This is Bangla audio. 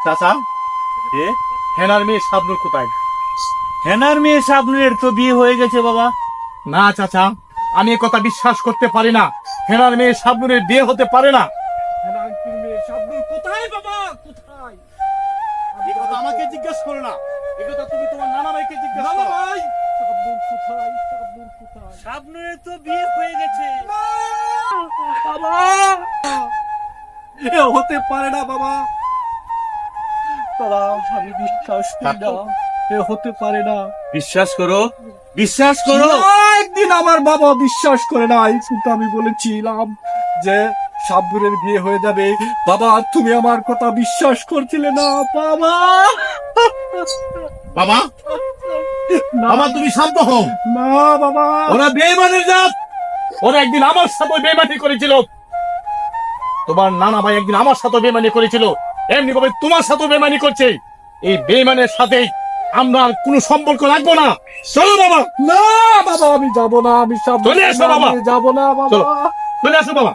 চাচা হেনার মেয়ে শাবনুর কোথায়? হেনার মেয়ে শাবনুরের তো বিয়ে হয়ে গেছে বাবা। না চাচা, আমি এ কথা বিশ্বাস করতে পারি না। হেনার মেয়ে শাবনুরের বিয়ে হতে পারে না। হেনার মেয়ে শাবনুর কোথায় বাবা, কোথায়? এই কথা আমাকে জিজ্ঞেস করো না, এই কথা তুমি তোমার নানা ভাইকে জিজ্ঞেস করো। ভাই শাবনুর কোথায়, শাবনুর কোথায়? শাবনুরের তো বিয়ে হয়ে গেছে বাবা। এ হতে পারে না বাবা, বাবা আমি বিশ্বাস করি না, এ হতে পারে না। বিশ্বাস করো, বিশ্বাস করো। একদিন আমার বাবা বিশ্বাস করে নাই, কিন্তু আমি বলেছিলাম যে শাবনুরের বিয়ে হয়ে যাবে। বাবা তুমি আমার কথা বিশ্বাস করছিলে না বাবা। বাবা বাবা তুমি শান্ত হও না বাবা। ওরা বেঈমানের জাত, ওরা একদিন আমার সাথে বেঈমানি করেছিল। তোমার নানা ভাই একদিন আমার সাথে বেঈমানি করেছিল, এমনি ভাবে তোমার সাথে বেঈমানি করছে। এই বেঈমানের সাথে আমরা আর কোনো সম্পর্ক রাখবো না। চলো বাবা। না বাবা আমি যাব না, আমি সব চলে আসো বাবা, যাব না বাবা, চলে আসো বাবা।